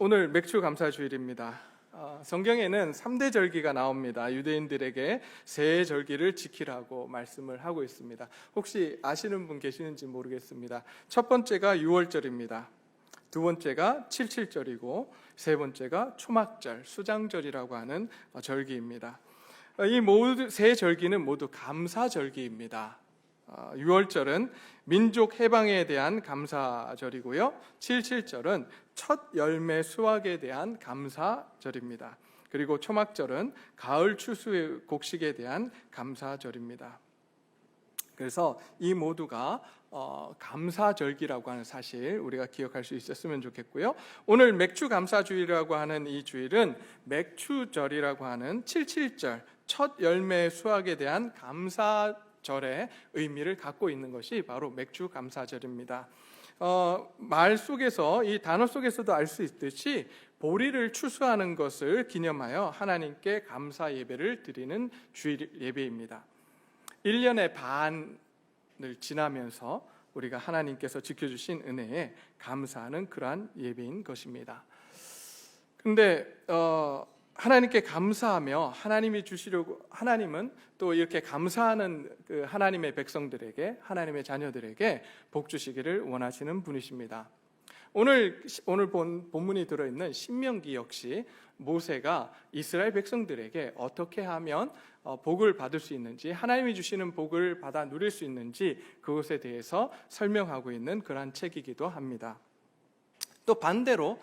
오늘 맥주 감사 주일입니다. 성경에는 3대 절기가 나옵니다. 유대인들에게 세 절기를 지키라고 말씀을 하고 있습니다. 혹시 아시는 분 계시는지 모르겠습니다. 첫 번째가 유월절입니다. 두 번째가 칠칠절이고 세 번째가 초막절, 수장절이라고 하는 절기입니다. 이 모두 세 절기는 모두 감사절기입니다. 6월절은 민족 해방에 대한 감사절이고요. 77절은 첫 열매 수확에 대한 감사절입니다. 그리고 초막절은 가을 추수의 곡식에 대한 감사절입니다. 그래서 이 모두가 감사절기라고 하는 사실 우리가 기억할 수 있었으면 좋겠고요. 오늘 맥주 감사주일이라고 하는 이 주일은 맥추절이라고 하는 77절 첫 열매 수확에 대한 감사절의 의미를 갖고 있는 것이 바로 맥주 감사절입니다. 말 속에서, 이 단어 속에서도 알 수 있듯이 보리를 추수하는 것을 기념하여 하나님께 감사 예배를 드리는 주일 예배입니다. 1년의 반을 지나면서 우리가 하나님께서 지켜주신 은혜에 감사하는 그러한 예배인 것입니다. 근데 하나님께 감사하며 하나님이 주시려고, 하나님은 또 이렇게 감사하는 그 하나님의 백성들에게, 하나님의 자녀들에게 복 주시기를 원하시는 분이십니다. 오늘 본문이 들어있는 신명기 역시 모세가 이스라엘 백성들에게 어떻게 하면 복을 받을 수 있는지, 하나님이 주시는 복을 받아 누릴 수 있는지 그것에 대해서 설명하고 있는 그러한 책이기도 합니다. 또 반대로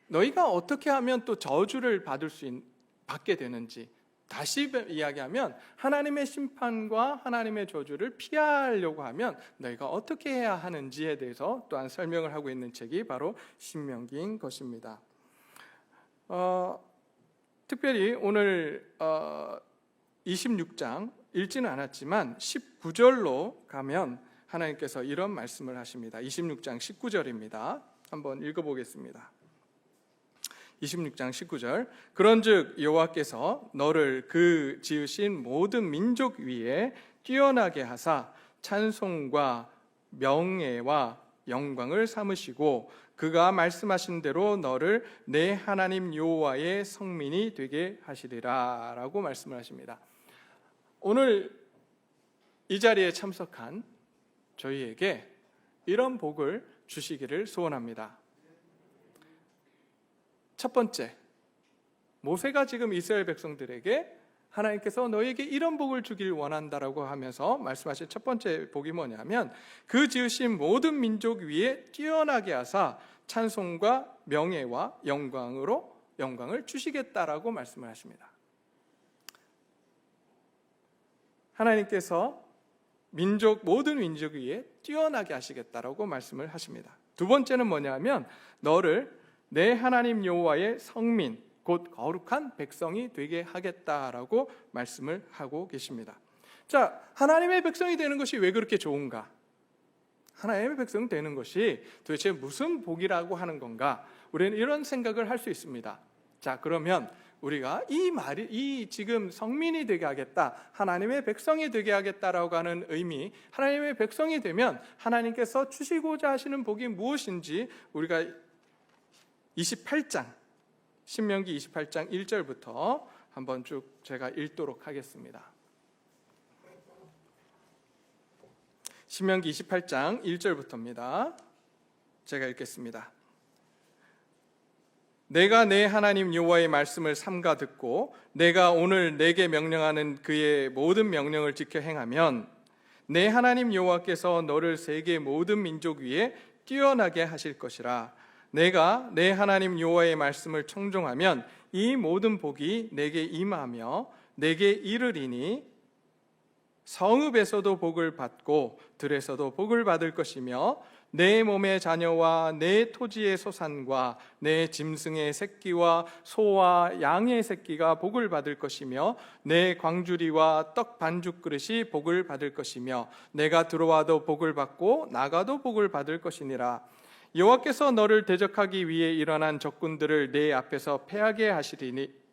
너희가 어떻게 하면 또 저주를 받게 되는지, 다시 이야기하면 하나님의 심판과 하나님의 저주를 피하려고 하면 너희가 어떻게 해야 하는지에 대해서 또한 설명을 하고 있는 책이 바로 신명기인 것입니다. 특별히 오늘 26장 읽지는 않았지만 19절로 가면 하나님께서 이런 말씀을 하십니다. 26장 19절입니다. 한번 읽어보겠습니다. 26장 19절. 그런즉 여호와께서 너를 그 지으신 모든 민족 위에 뛰어나게 하사 찬송과 명예와 영광을 삼으시고 그가 말씀하신 대로 너를 내 하나님 여호와의 성민이 되게 하시리라 라고 말씀을 하십니다. 오늘 이 자리에 참석한 저희에게 이런 복을 주시기를 소원합니다. 첫 번째, 모세가 지금 이스라엘 백성들에게 하나님께서 너에게 이런 복을 주길 원한다라고 하면서 말씀하신 첫 번째 복이 뭐냐면 그 지으신 모든 민족 위에 뛰어나게 하사 찬송과 명예와 영광을 주시겠다라고 말씀을 하십니다. 하나님께서 모든 민족 위에 뛰어나게 하시겠다라고 말씀을 하십니다. 두 번째는 뭐냐면 너를 내 하나님 여호와의 성민, 곧 거룩한 백성이 되게 하겠다라고 말씀을 하고 계십니다. 자, 하나님의 백성이 되는 것이 왜 그렇게 좋은가? 하나님의 백성 되는 것이 도대체 무슨 복이라고 하는 건가? 우리는 이런 생각을 할 수 있습니다. 자, 그러면 우리가 이 지금 성민이 되게 하겠다, 하나님의 백성이 되게 하겠다라고 하는 의미, 하나님의 백성이 되면 하나님께서 주시고자 하시는 복이 무엇인지 우리가 28장, 신명기 28장 1절부터 한번 쭉 제가 읽도록 하겠습니다. 신명기 28장 1절부터입니다. 제가 읽겠습니다. 내가 내 하나님 여호와의 말씀을 삼가 듣고 내가 오늘 내게 명령하는 그의 모든 명령을 지켜 행하면 내 하나님 여호와께서 너를 세계 모든 민족 위에 뛰어나게 하실 것이라. 내가 내 하나님 여호와의 말씀을 청종하면 이 모든 복이 내게 임하며 내게 이르리니 성읍에서도 복을 받고 들에서도 복을 받을 것이며 내 몸의 자녀와 내 토지의 소산과 내 짐승의 새끼와 소와 양의 새끼가 복을 받을 것이며 내 광주리와 떡 반죽 그릇이 복을 받을 것이며 내가 들어와도 복을 받고 나가도 복을 받을 것이니라. 여호와께서 너를 대적하기 위해 일어난 적군들을 내 앞에서 패하게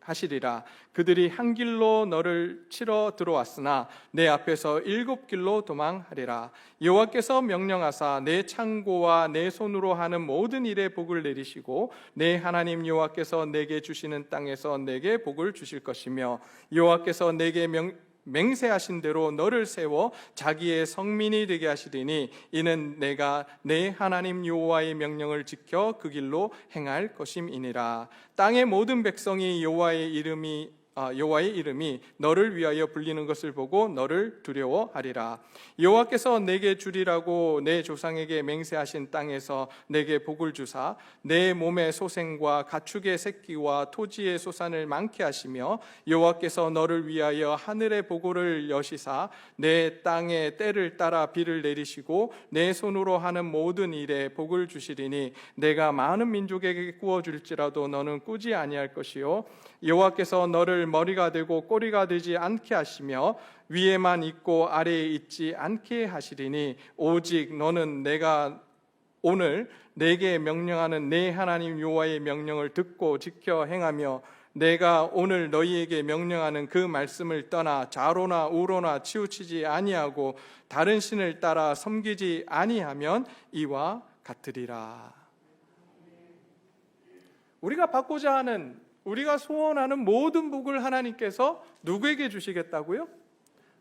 하시리라. 그들이 한 길로 너를 치러 들어왔으나 내 앞에서 7길로 도망하리라. 여호와께서 명령하사 내 창고와 내 손으로 하는 모든 일에 복을 내리시고 내 하나님 여호와께서 내게 주시는 땅에서 내게 복을 주실 것이며 여호와께서 내게 맹세하신 대로 너를 세워 자기의 성민이 되게 하시리니 이는 내가 내 하나님 여호와의 명령을 지켜 그 길로 행할 것임이니라. 땅의 모든 백성이 여호와의 이름이 너를 위하여 불리는 것을 보고 너를 두려워하리라. 여호와께서 내게 주리라고 내 조상에게 맹세하신 땅에서 내게 복을 주사 내 몸의 소생과 가축의 새끼와 토지의 소산을 많게 하시며 여호와께서 너를 위하여 하늘의 보고를 여시사 내 땅에 때를 따라 비를 내리시고 내 손으로 하는 모든 일에 복을 주시리니 내가 많은 민족에게 구워줄지라도 너는 꾸지 아니할 것이요 여호와께서 너를 머리가 되고 꼬리가 되지 않게 하시며 위에만 있고 아래에 있지 않게 하시리니 오직 너는 내가 오늘 내게 명령하는 내 하나님 여호와의 명령을 듣고 지켜 행하며 내가 오늘 너희에게 명령하는 그 말씀을 떠나 좌로나 우로나 치우치지 아니하고 다른 신을 따라 섬기지 아니하면 이와 같으리라. 우리가 받고자 하는, 우리가 소원하는 모든 복을 하나님께서 누구에게 주시겠다고요?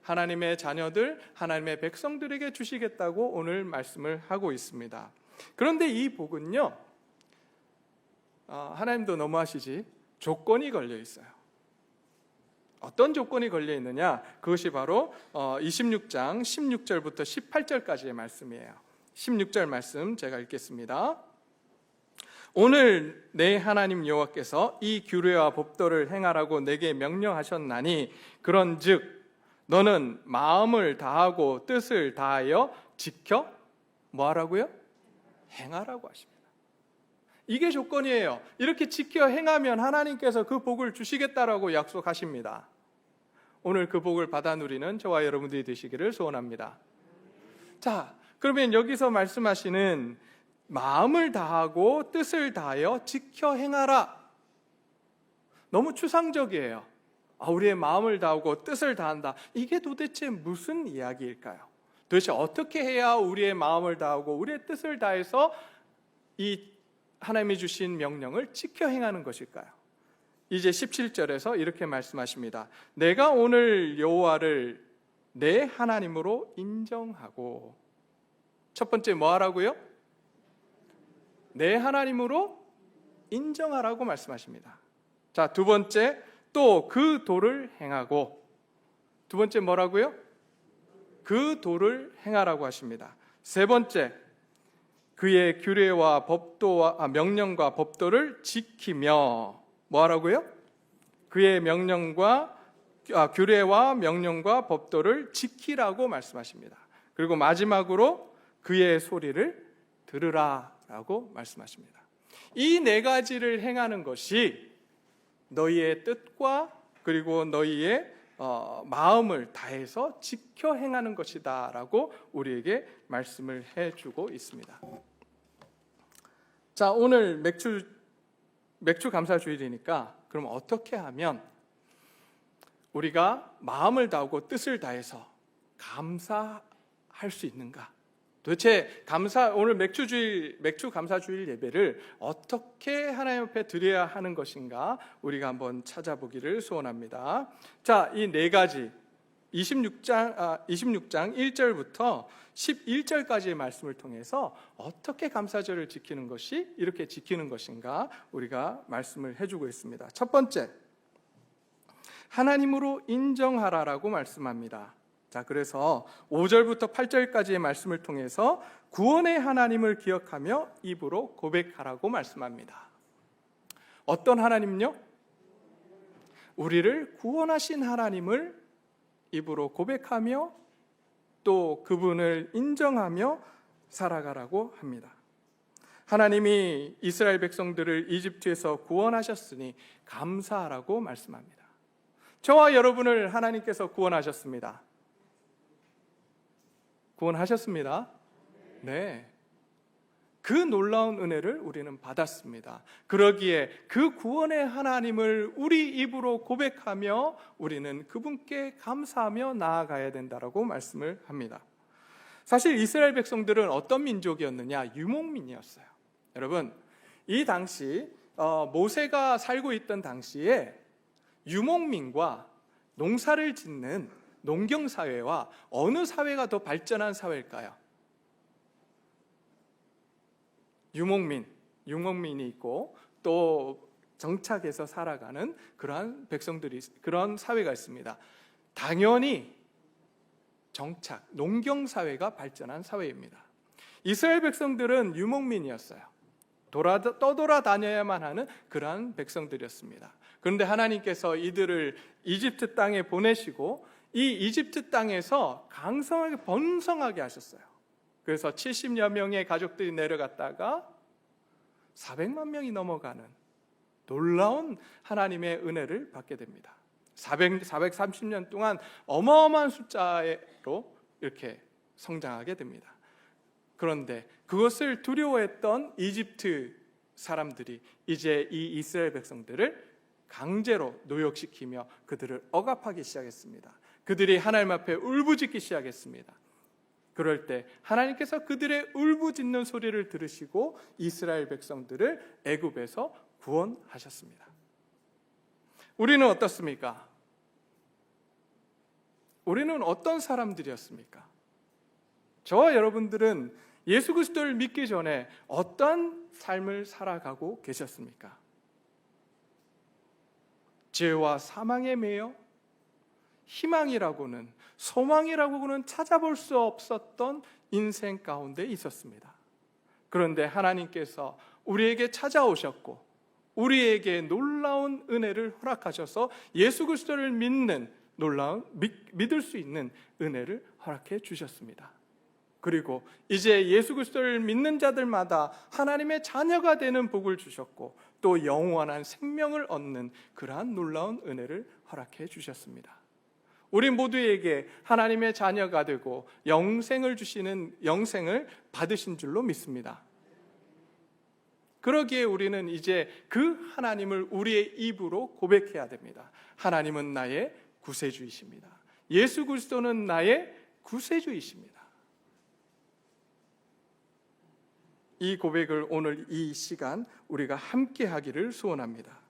하나님의 자녀들, 하나님의 백성들에게 주시겠다고 오늘 말씀을 하고 있습니다. 그런데 이 복은요, 하나님도 너무하시지, 조건이 걸려 있어요. 어떤 조건이 걸려 있느냐? 그것이 바로 26장 16절부터 18절까지의 말씀이에요. 16절 말씀 제가 읽겠습니다. 오늘 내 하나님 여호와께서 이 규례와 법도를 행하라고 내게 명령하셨나니 그런즉 너는 마음을 다하고 뜻을 다하여 지켜 뭐하라고요? 행하라고 하십니다. 이게 조건이에요. 이렇게 지켜 행하면 하나님께서 그 복을 주시겠다라고 약속하십니다. 오늘 그 복을 받아 누리는 저와 여러분들이 되시기를 소원합니다. 자, 그러면 여기서 말씀하시는 마음을 다하고 뜻을 다하여 지켜 행하라. 너무 추상적이에요. 우리의 마음을 다하고 뜻을 다한다. 이게 도대체 무슨 이야기일까요? 도대체 어떻게 해야 우리의 마음을 다하고 우리의 뜻을 다해서 이 하나님이 주신 명령을 지켜 행하는 것일까요? 이제 17절에서 이렇게 말씀하십니다. 내가 오늘 여호와를 내 하나님으로 인정하고, 첫 번째 뭐 하라고요? 내 하나님으로 인정하라고 말씀하십니다. 자, 두 번째, 또 그 도를 행하고, 두 번째 뭐라고요? 그 도를 행하라고 하십니다. 세 번째, 그의 규례와 법도와 명령과 법도를 지키며 뭐 하라고요? 그의 규례와 명령과 법도를 지키라고 말씀하십니다. 그리고 마지막으로 그의 소리를 들으라라고 말씀하십니다. 이 네 가지를 행하는 것이 너희의 뜻과 그리고 너희의 마음을 다해서 지켜 행하는 것이다라고 우리에게 말씀을 해주고 있습니다. 자, 오늘 맥주 감사 주일이니까 그럼 어떻게 하면 우리가 마음을 다하고 뜻을 다해서 감사할 수 있는가? 도대체 오늘 맥주 감사 주일 예배를 어떻게 하나님 앞에 드려야 하는 것인가? 우리가 한번 찾아보기를 소원합니다. 자, 이 네 가지 26장 1절부터 11절까지의 말씀을 통해서 어떻게 감사절을 지키는 것이 이렇게 지키는 것인가 우리가 말씀을 해주고 있습니다. 첫 번째, 하나님으로 인정하라라고 말씀합니다. 자, 그래서 5절부터 8절까지의 말씀을 통해서 구원의 하나님을 기억하며 입으로 고백하라고 말씀합니다. 어떤 하나님요? 우리를 구원하신 하나님을 입으로 고백하며 또 그분을 인정하며 살아가라고 합니다. 하나님이 이스라엘 백성들을 이집트에서 구원하셨으니 감사하라고 말씀합니다. 저와 여러분을 하나님께서 구원하셨습니다. 구원하셨습니다. 네. 그 놀라운 은혜를 우리는 받았습니다. 그러기에 그 구원의 하나님을 우리 입으로 고백하며 우리는 그분께 감사하며 나아가야 된다라고 말씀을 합니다. 사실 이스라엘 백성들은 어떤 민족이었느냐? 유목민이었어요. 여러분, 이 당시 모세가 살고 있던 당시에 유목민과 농사를 짓는 농경사회와 어느 사회가 더 발전한 사회일까요? 유목민이 있고 또 정착해서 살아가는 그러한 백성들이, 그런 사회가 있습니다. 당연히 농경사회가 발전한 사회입니다. 이스라엘 백성들은 유목민이었어요. 떠돌아다녀야만 하는 그러한 백성들이었습니다. 그런데 하나님께서 이들을 이집트 땅에 보내시고 이 이집트 땅에서 강성하게 번성하게 하셨어요. 그래서 70여 명의 가족들이 내려갔다가 400만 명이 넘어가는 놀라운 하나님의 은혜를 받게 됩니다. 430년 동안 어마어마한 숫자로 이렇게 성장하게 됩니다. 그런데 그것을 두려워했던 이집트 사람들이 이제 이 이스라엘 백성들을 강제로 노역시키며 그들을 억압하기 시작했습니다. 그들이 하나님 앞에 울부짖기 시작했습니다. 그럴 때 하나님께서 그들의 울부짖는 소리를 들으시고 이스라엘 백성들을 애굽에서 구원하셨습니다. 우리는 어떻습니까? 우리는 어떤 사람들이었습니까? 저와 여러분들은 예수 그리스도를 믿기 전에 어떤 삶을 살아가고 계셨습니까? 죄와 사망에 매여 희망이라고는, 소망이라고는 찾아볼 수 없었던 인생 가운데 있었습니다. 그런데 하나님께서 우리에게 찾아오셨고 우리에게 놀라운 은혜를 허락하셔서 예수 그리스도를 믿을 수 있는 은혜를 허락해 주셨습니다. 그리고 이제 예수 그리스도를 믿는 자들마다 하나님의 자녀가 되는 복을 주셨고 또 영원한 생명을 얻는 그러한 놀라운 은혜를 허락해 주셨습니다. 우리 모두에게 하나님의 자녀가 되고 영생을 받으신 줄로 믿습니다. 그러기에 우리는 이제 그 하나님을 우리의 입으로 고백해야 됩니다. 하나님은 나의 구세주이십니다. 예수 그리스도는 나의 구세주이십니다. 이 고백을 오늘 이 시간 우리가 함께 하기를 소원합니다.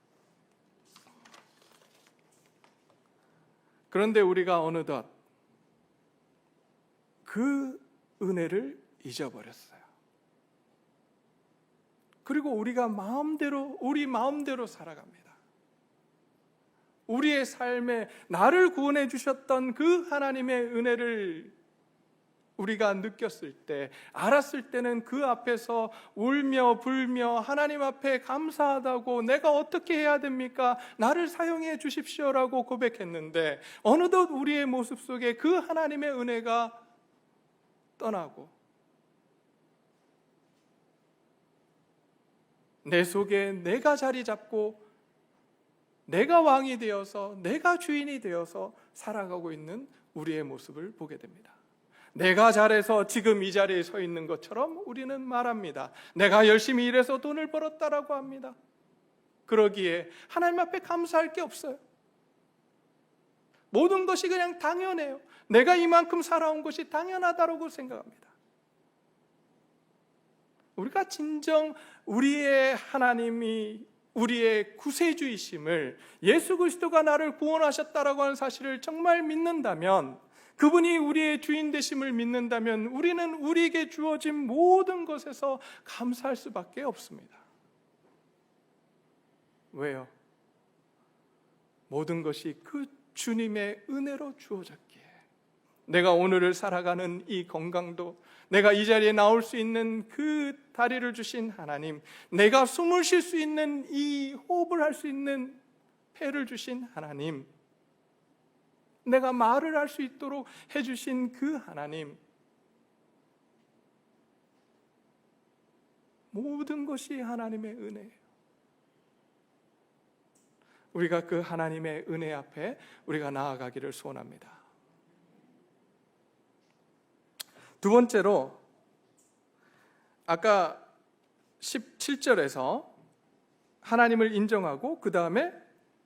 그런데 우리가 어느덧 그 은혜를 잊어버렸어요. 그리고 우리가 우리 마음대로 살아갑니다. 우리의 삶에 나를 구원해 주셨던 그 하나님의 은혜를 우리가 느꼈을 때, 알았을 때는 그 앞에서 울며 불며 하나님 앞에 감사하다고, 내가 어떻게 해야 됩니까? 나를 사용해 주십시오라고 고백했는데 어느덧 우리의 모습 속에 그 하나님의 은혜가 떠나고 내 속에 내가 자리 잡고 내가 왕이 되어서, 내가 주인이 되어서 살아가고 있는 우리의 모습을 보게 됩니다. 내가 잘해서 지금 이 자리에 서 있는 것처럼 우리는 말합니다. 내가 열심히 일해서 돈을 벌었다라고 합니다. 그러기에 하나님 앞에 감사할 게 없어요. 모든 것이 그냥 당연해요. 내가 이만큼 살아온 것이 당연하다고 생각합니다. 우리가 진정 우리의 하나님이 우리의 구세주이심을, 예수 그리스도가 나를 구원하셨다라고 하는 사실을 정말 믿는다면, 그분이 우리의 주인 되심을 믿는다면 우리는 우리에게 주어진 모든 것에서 감사할 수밖에 없습니다. 왜요? 모든 것이 그 주님의 은혜로 주어졌기에 내가 오늘을 살아가는 이 건강도, 내가 이 자리에 나올 수 있는 그 다리를 주신 하나님, 내가 숨을 쉴 수 있는 이 호흡을 할 수 있는 폐를 주신 하나님, 내가 말을 할 수 있도록 해주신 그 하나님, 모든 것이 하나님의 은혜예요. 우리가 그 하나님의 은혜 앞에 우리가 나아가기를 소원합니다. 두 번째로, 아까 17절에서 하나님을 인정하고 그 다음에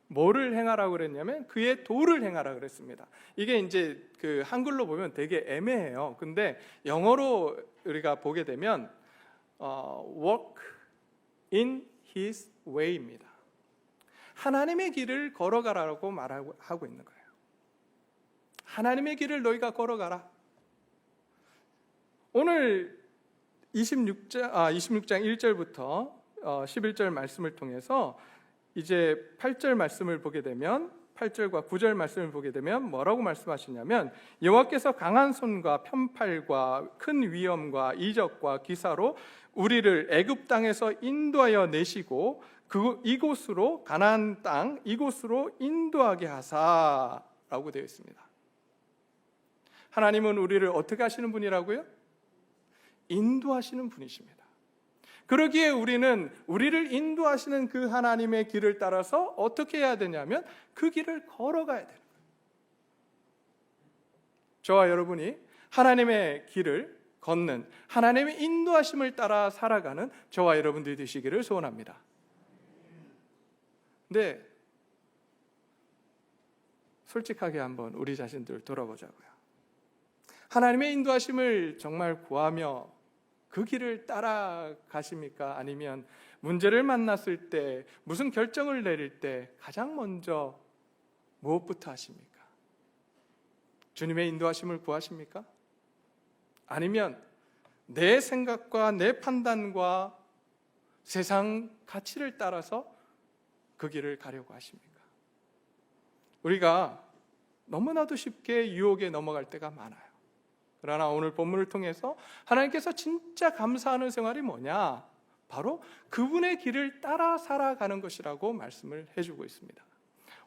뭐를 행하라고 그랬냐면 그의 도를 행하라 그랬습니다. 이게 이제 그 한글로 보면 되게 애매해요. 근데 영어로 우리가 보게 되면 walk in his way입니다. 하나님의 길을 걸어가라고 말하고 있는 거예요. 하나님의 길을 너희가 걸어가라. 오늘 26장 1절부터 11절 말씀을 통해서 이제 8절 말씀을 보게 되면 8절과 9절 말씀을 보게 되면 뭐라고 말씀하시냐면 여호와께서 강한 손과 편팔과 큰 위엄과 이적과 기사로 우리를 애굽 땅에서 인도하여 내시고 이곳으로 가나안 땅 이곳으로 인도하게 하사라고 되어 있습니다. 하나님은 우리를 어떻게 하시는 분이라고요? 인도하시는 분이십니다. 그러기에 우리는 우리를 인도하시는 그 하나님의 길을 따라서 어떻게 해야 되냐면 그 길을 걸어가야 되는 거예요. 저와 여러분이 하나님의 길을 걷는 하나님의 인도하심을 따라 살아가는 저와 여러분들이 되시기를 소원합니다. 근데 솔직하게 한번 우리 자신들 돌아보자고요. 하나님의 인도하심을 정말 구하며 그 길을 따라가십니까? 아니면 문제를 만났을 때 무슨 결정을 내릴 때 가장 먼저 무엇부터 하십니까? 주님의 인도하심을 구하십니까? 아니면 내 생각과 내 판단과 세상 가치를 따라서 그 길을 가려고 하십니까? 우리가 너무나도 쉽게 유혹에 넘어갈 때가 많아요. 그러나 오늘 본문을 통해서 하나님께서 진짜 감사하는 생활이 뭐냐? 바로 그분의 길을 따라 살아가는 것이라고 말씀을 해주고 있습니다.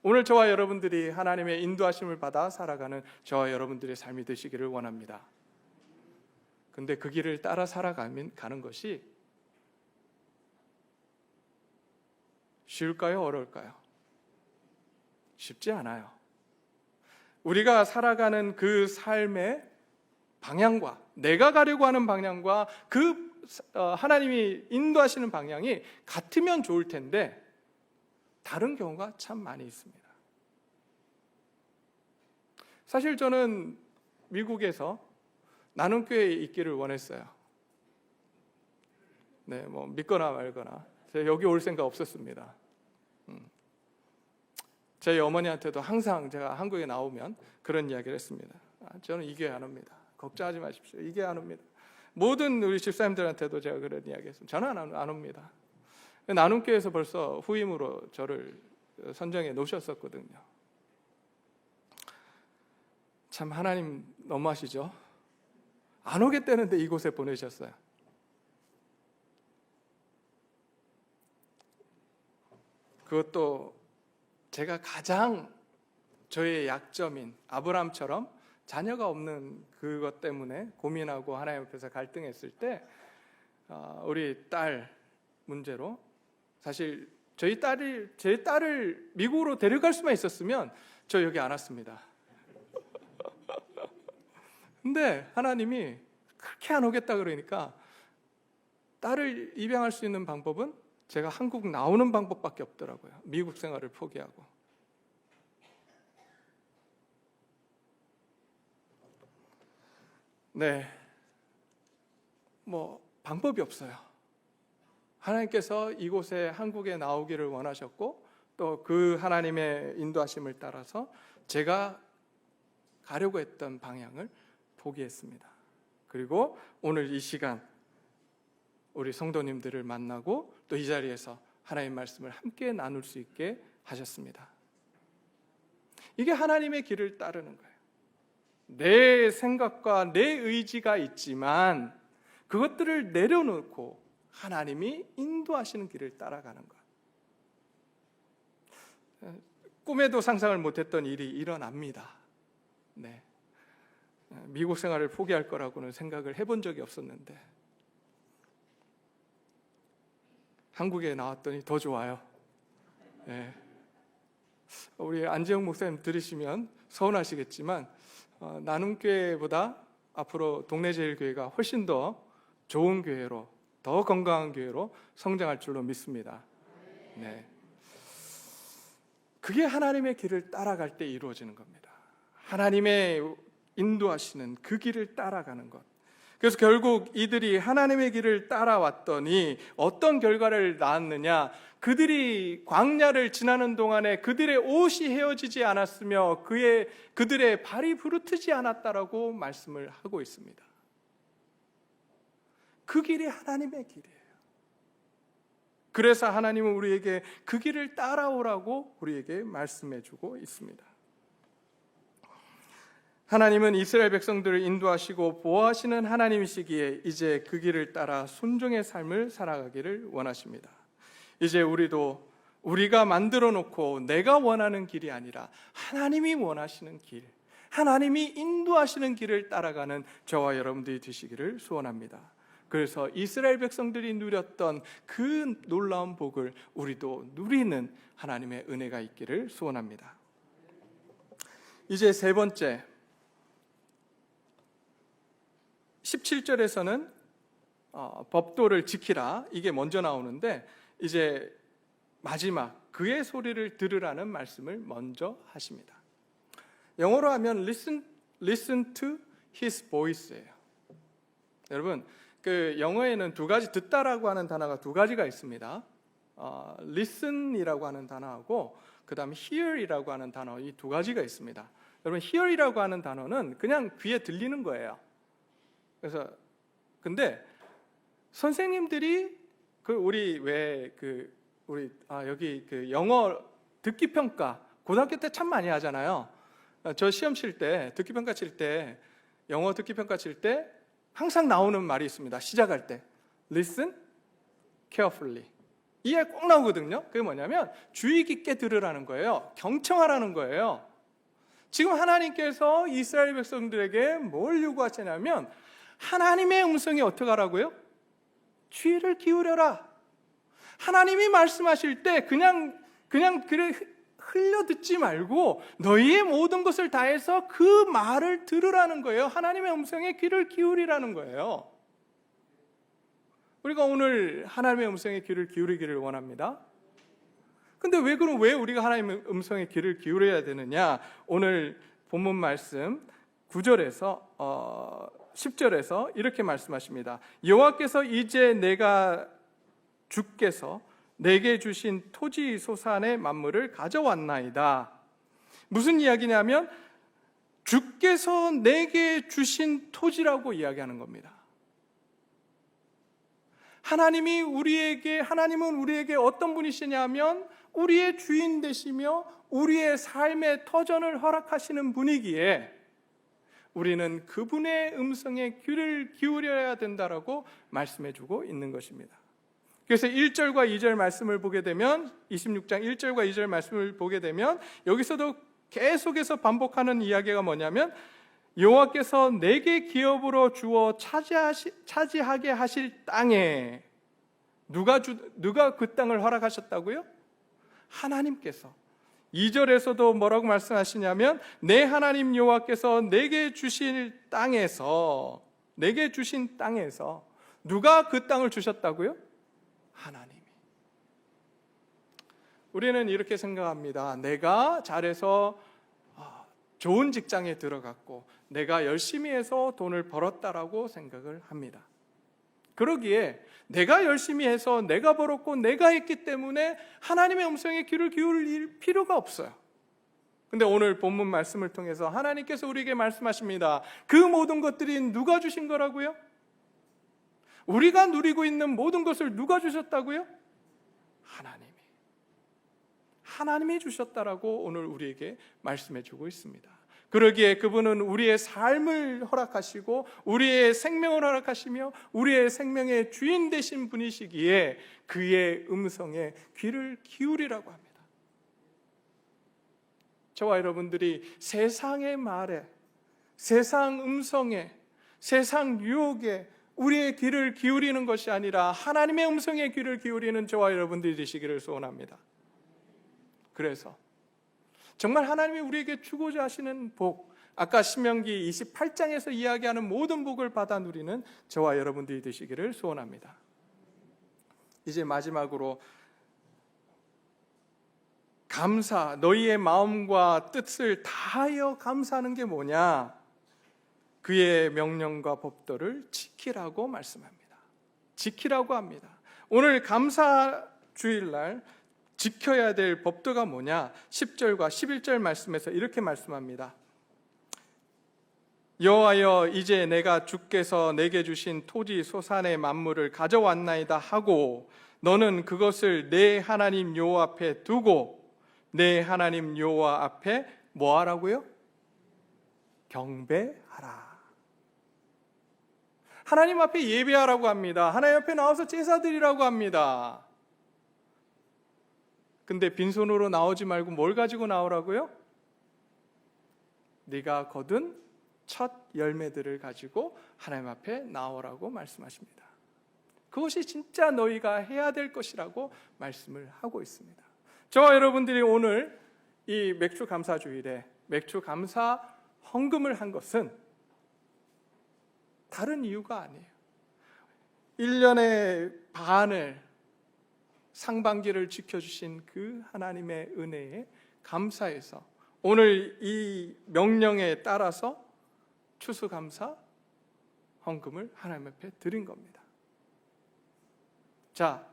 오늘 저와 여러분들이 하나님의 인도하심을 받아 살아가는 저와 여러분들의 삶이 되시기를 원합니다. 근데 그 길을 따라 살아가는 것이 쉬울까요? 어려울까요? 쉽지 않아요. 우리가 살아가는 그 삶의 방향과 내가 가려고 하는 방향과 그 하나님이 인도하시는 방향이 같으면 좋을 텐데 다른 경우가 참 많이 있습니다. 사실 저는 미국에서 나눔교회에 있기를 원했어요. 네, 뭐 믿거나 말거나 제가 여기 올 생각 없었습니다. 제 어머니한테도 항상 제가 한국에 나오면 그런 이야기를 했습니다. 저는 이 교회 안 옵니다. 걱정하지 마십시오. 이 교회 안 옵니다. 모든 우리 집사님들한테도 제가 그런 이야기 했습니다. 저는 안 옵니다. 나눔교회에서 벌써 후임으로 저를 선정해 놓으셨었거든요. 참 하나님 너무하시죠? 안 오겠다는데 이곳에 보내셨어요. 그것도 제가 가장 저의 약점인 아브라함처럼 자녀가 없는 그것 때문에 고민하고 하나님 앞에서 갈등했을 때 우리 딸 문제로 사실 제 딸을 미국으로 데려갈 수만 있었으면 저 여기 안 왔습니다. 근데 하나님이 그렇게 안 오겠다 그러니까 딸을 입양할 수 있는 방법은 제가 한국 나오는 방법밖에 없더라고요. 미국 생활을 포기하고. 네, 뭐 방법이 없어요. 하나님께서 이곳에 한국에 나오기를 원하셨고 또 그 하나님의 인도하심을 따라서 제가 가려고 했던 방향을 포기했습니다. 그리고 오늘 이 시간 우리 성도님들을 만나고 또 이 자리에서 하나님의 말씀을 함께 나눌 수 있게 하셨습니다. 이게 하나님의 길을 따르는 거예요. 내 생각과 내 의지가 있지만 그것들을 내려놓고 하나님이 인도하시는 길을 따라가는 것. 꿈에도 상상을 못했던 일이 일어납니다. 네. 미국 생활을 포기할 거라고는 생각을 해본 적이 없었는데 한국에 나왔더니 더 좋아요. 네. 우리 안재영 목사님 들으시면 서운하시겠지만 나눔교회보다 앞으로 동네제일교회가 훨씬 더 좋은 교회로 더 건강한 교회로 성장할 줄로 믿습니다. 네. 그게 하나님의 길을 따라갈 때 이루어지는 겁니다. 하나님의 인도하시는 그 길을 따라가는 것. 그래서 결국 이들이 하나님의 길을 따라왔더니 어떤 결과를 낳았느냐? 그들이 광야를 지나는 동안에 그들의 옷이 헤어지지 않았으며 그들의 발이 부르트지 않았다라고 말씀을 하고 있습니다. 그 길이 하나님의 길이에요. 그래서 하나님은 우리에게 그 길을 따라오라고 우리에게 말씀해 주고 있습니다. 하나님은 이스라엘 백성들을 인도하시고 보호하시는 하나님이시기에 이제 그 길을 따라 순종의 삶을 살아가기를 원하십니다. 이제 우리가 만들어 놓고 내가 원하는 길이 아니라 하나님이 원하시는 길, 하나님이 인도하시는 길을 따라가는 저와 여러분들이 되시기를 소원합니다. 그래서 이스라엘 백성들이 누렸던 그 놀라운 복을 우리도 누리는 하나님의 은혜가 있기를 소원합니다. 이제 세 번째, 17절에서는 법도를 지키라, 이게 먼저 나오는데 이제 마지막 그의 소리를 들으라는 말씀을 먼저 하십니다. 영어로 하면 listen to his voice예요. 여러분, 그 영어에는 두 가지, 듣다라고 하는 단어가 두 가지가 있습니다. listen이라고 하는 단어하고 그 다음에 hear이라고 하는 단어, 이 두 가지가 있습니다. 여러분, hear이라고 하는 단어는 그냥 귀에 들리는 거예요. 그래서 근데 선생님들이 여기 그 영어 듣기 평가 고등학교 때 참 많이 하잖아요. 저 시험 칠 때, 듣기 평가 칠 때, 영어 듣기 평가 칠 때 항상 나오는 말이 있습니다. 시작할 때 listen carefully, 이해 꼭 나오거든요. 그게 뭐냐면 주의 깊게 들으라는 거예요. 경청하라는 거예요. 지금 하나님께서 이스라엘 백성들에게 뭘 요구하시냐면 하나님의 음성이 어떻게 하라고요? 귀를 기울여라. 하나님이 말씀하실 때 그냥 그래 흘려 듣지 말고 너희의 모든 것을 다해서 그 말을 들으라는 거예요. 하나님의 음성에 귀를 기울이라는 거예요. 우리가 오늘 하나님의 음성에 귀를 기울이기를 원합니다. 근데 왜 우리가 하나님의 음성에 귀를 기울여야 되느냐? 오늘 본문 말씀 9절에서 10절에서 이렇게 말씀하십니다. 여호와께서 이제 주께서 내게 주신 토지 소산의 만물을 가져왔나이다. 무슨 이야기냐면 주께서 내게 주신 토지라고 이야기하는 겁니다. 하나님은 우리에게 어떤 분이시냐면 우리의 주인 되시며 우리의 삶의 터전을 허락하시는 분이기에 우리는 그분의 음성에 귀를 기울여야 된다라고 말씀해주고 있는 것입니다. 그래서 1절과 2절 말씀을 보게 되면 26장 1절과 2절 말씀을 보게 되면 여기서도 계속해서 반복하는 이야기가 뭐냐면 여호와께서 내게 기업으로 주어 차지하게 하실 땅에 누가 그 땅을 허락하셨다고요? 하나님께서. 2절에서도 뭐라고 말씀하시냐면 내 하나님 여호와께서 내게 주신 땅에서 누가 그 땅을 주셨다고요? 하나님이. 우리는 이렇게 생각합니다. 내가 잘해서 좋은 직장에 들어갔고 내가 열심히 해서 돈을 벌었다라고 생각을 합니다. 그러기에 내가 열심히 해서 내가 벌었고 내가 했기 때문에 하나님의 음성에 귀를 기울일 필요가 없어요. 근데 오늘 본문 말씀을 통해서 하나님께서 우리에게 말씀하십니다. 그 모든 것들이 누가 주신 거라고요? 우리가 누리고 있는 모든 것을 누가 주셨다고요? 하나님이 주셨다라고 오늘 우리에게 말씀해 주고 있습니다. 그러기에 그분은 우리의 삶을 허락하시고 우리의 생명을 허락하시며 우리의 생명의 주인 되신 분이시기에 그의 음성에 귀를 기울이라고 합니다. 저와 여러분들이 세상의 말에, 세상 음성에, 세상 유혹에 우리의 귀를 기울이는 것이 아니라 하나님의 음성에 귀를 기울이는 저와 여러분들이 되시기를 소원합니다. 그래서 정말 하나님이 우리에게 주고자 하시는 복, 아까 신명기 28장에서 이야기하는 모든 복을 받아 누리는 저와 여러분들이 되시기를 소원합니다. 이제 마지막으로 감사, 너희의 마음과 뜻을 다하여 감사하는 게 뭐냐? 그의 명령과 법도를 지키라고 말씀합니다. 지키라고 합니다. 오늘 감사 주일날 지켜야 될 법도가 뭐냐? 10절과 11절 말씀에서 이렇게 말씀합니다. 여호와여, 이제 내가 주께서 내게 주신 토지 소산의 만물을 가져왔나이다 하고 너는 그것을 내 하나님 여호와 앞에 두고 내 하나님 여호와 앞에 뭐 하라고요? 경배하라. 하나님 앞에 예배하라고 합니다. 하나님 앞에 나와서 제사 드리라고 합니다. 근데 빈손으로 나오지 말고 뭘 가지고 나오라고요? 네가 거둔 첫 열매들을 가지고 하나님 앞에 나오라고 말씀하십니다. 그것이 진짜 너희가 해야 될 것이라고 말씀을 하고 있습니다. 저와 여러분들이 오늘 이 맥주 감사 주일에 맥주 감사 헌금을 한 것은 다른 이유가 아니에요. 1년의 반을 상반기를 지켜주신 그 하나님의 은혜에 감사해서 오늘 이 명령에 따라서 추수감사 헌금을 하나님 앞에 드린 겁니다. 자,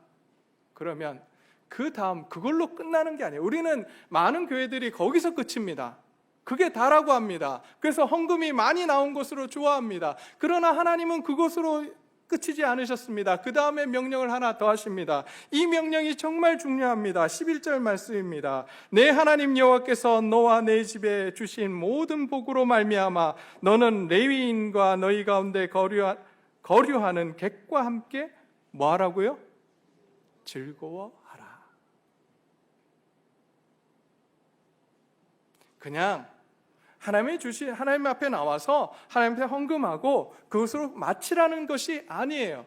그러면 그 다음 그걸로 끝나는 게 아니에요. 우리는 많은 교회들이 거기서 끝입니다. 그게 다라고 합니다. 그래서 헌금이 많이 나온 것으로 좋아합니다. 그러나 하나님은 그것으로 끝이지 않으셨습니다. 그 다음에 명령을 하나 더 하십니다. 이 명령이 정말 중요합니다. 11절 말씀입니다. 내 하나님 여호와께서 너와 내 집에 주신 모든 복으로 말미암아 너는 레위인과 너희 가운데 거류하는 객과 함께 뭐 하라고요? 즐거워하라. 그냥 하나님 앞에 나와서 하나님 앞에 헌금하고 그것으로 마치라는 것이 아니에요.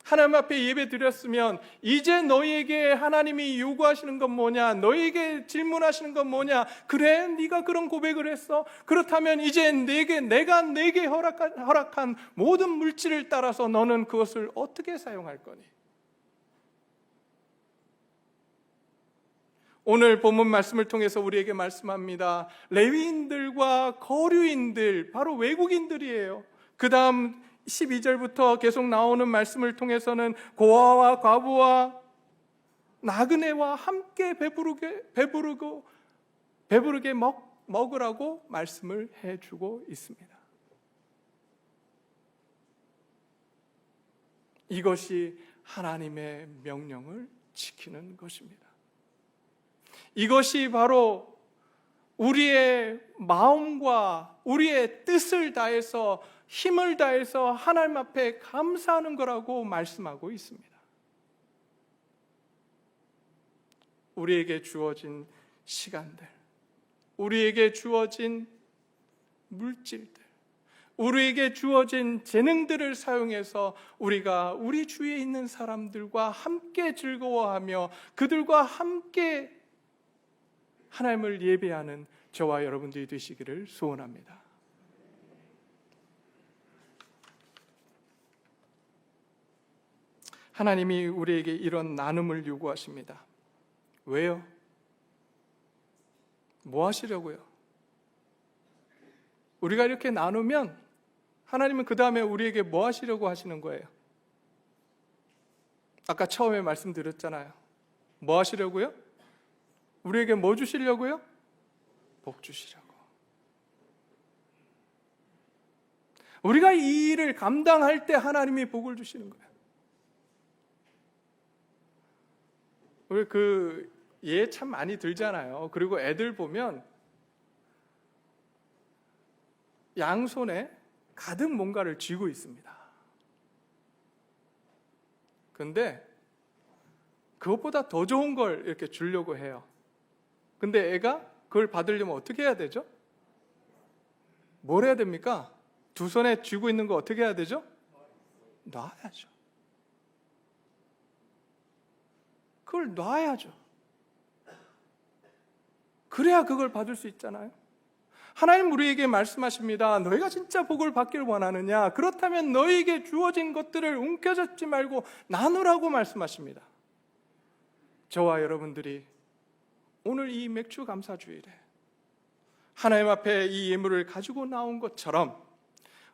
하나님 앞에 예배 드렸으면 이제 너희에게 하나님이 요구하시는 건 뭐냐? 너희에게 질문하시는 건 뭐냐? 그래, 네가 그런 고백을 했어? 그렇다면 이제 내가 내게 허락한 모든 물질을 따라서 너는 그것을 어떻게 사용할 거니? 오늘 본문 말씀을 통해서 우리에게 말씀합니다. 레위인들과 거류인들, 바로 외국인들이에요. 그 다음 12절부터 계속 나오는 말씀을 통해서는 고아와 과부와 나그네와 함께 배부르게 먹으라고 말씀을 해주고 있습니다. 이것이 하나님의 명령을 지키는 것입니다. 이것이 바로 우리의 마음과 우리의 뜻을 다해서 힘을 다해서 하나님 앞에 감사하는 거라고 말씀하고 있습니다. 우리에게 주어진 시간들, 우리에게 주어진 물질들, 우리에게 주어진 재능들을 사용해서 우리가 우리 주위에 있는 사람들과 함께 즐거워하며 그들과 함께 하나님을 예배하는 저와 여러분들이 되시기를 소원합니다. 하나님이 우리에게 이런 나눔을 요구하십니다. 왜요? 뭐 하시려고요? 우리가 이렇게 나누면 하나님은 그 다음에 우리에게 뭐 하시려고 하시는 거예요? 아까 처음에 말씀드렸잖아요. 뭐 하시려고요? 우리에게 뭐 주시려고요? 복 주시려고. 우리가 이 일을 감당할 때 하나님이 복을 주시는 거예요. 우리 예 참 많이 들잖아요. 그리고 애들 보면 양손에 가득 뭔가를 쥐고 있습니다. 그런데 그것보다 더 좋은 걸 이렇게 주려고 해요. 근데 애가 그걸 받으려면 어떻게 해야 되죠? 뭘 해야 됩니까? 두 손에 쥐고 있는 거 어떻게 해야 되죠? 놔야죠. 그걸 놔야죠. 그래야 그걸 받을 수 있잖아요. 하나님 우리에게 말씀하십니다. 너희가 진짜 복을 받기를 원하느냐? 그렇다면 너희에게 주어진 것들을 움켜잡지 말고 나누라고 말씀하십니다. 저와 여러분들이 오늘 이 맥주 감사주일에 하나님 앞에 이 예물을 가지고 나온 것처럼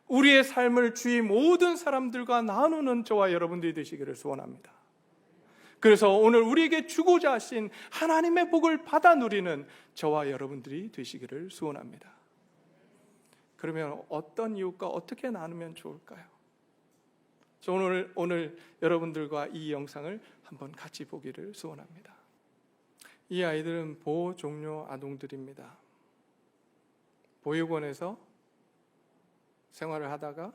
우리의 삶을 주위 모든 사람들과 나누는 저와 여러분들이 되시기를 소원합니다. 그래서 오늘 우리에게 주고자 하신 하나님의 복을 받아 누리는 저와 여러분들이 되시기를 소원합니다. 그러면 어떤 이웃과 어떻게 나누면 좋을까요? 저 오늘 여러분들과 이 영상을 한번 같이 보기를 소원합니다. 이 아이들은 보호 종료 아동들입니다. 보육원에서 생활을 하다가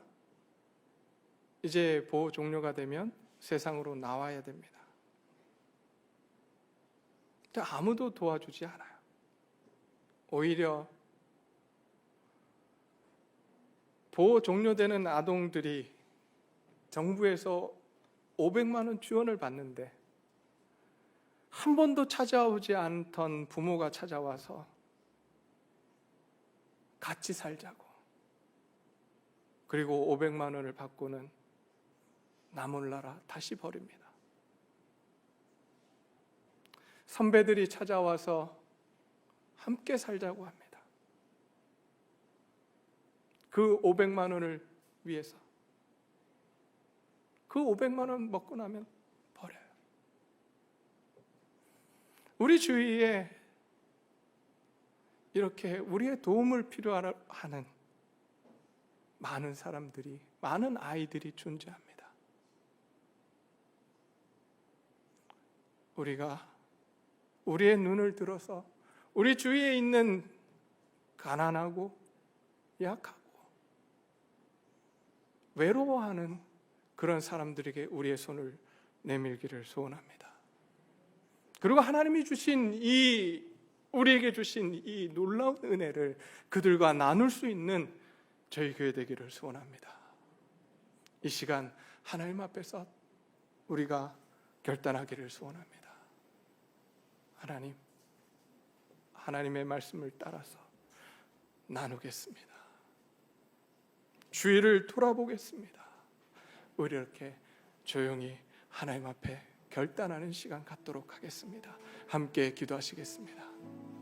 이제 보호 종료가 되면 세상으로 나와야 됩니다. 근데 아무도 도와주지 않아요. 오히려 보호 종료되는 아동들이 정부에서 500만 원 지원을 받는데 한 번도 찾아오지 않던 부모가 찾아와서 같이 살자고, 그리고 500만 원을 받고는 나 몰라라 다시 버립니다. 선배들이 찾아와서 함께 살자고 합니다. 그 500만 원을 위해서. 그 500만 원 먹고 나면 버려요. 우리 주위에 이렇게 우리의 도움을 필요하는 많은 사람들이, 많은 아이들이 존재합니다. 우리가 우리의 눈을 들어서 우리 주위에 있는 가난하고 약하고 외로워하는 그런 사람들에게 우리의 손을 내밀기를 소원합니다. 그리고 하나님이 주신 우리에게 주신 이 놀라운 은혜를 그들과 나눌 수 있는 저희 교회 되기를 소원합니다. 이 시간 하나님 앞에서 우리가 결단하기를 소원합니다. 하나님의 말씀을 따라서 나누겠습니다. 주위를 돌아보겠습니다. 우리 이렇게 조용히 하나님 앞에 결단하는 시간 갖도록 하겠습니다. 함께 기도하시겠습니다.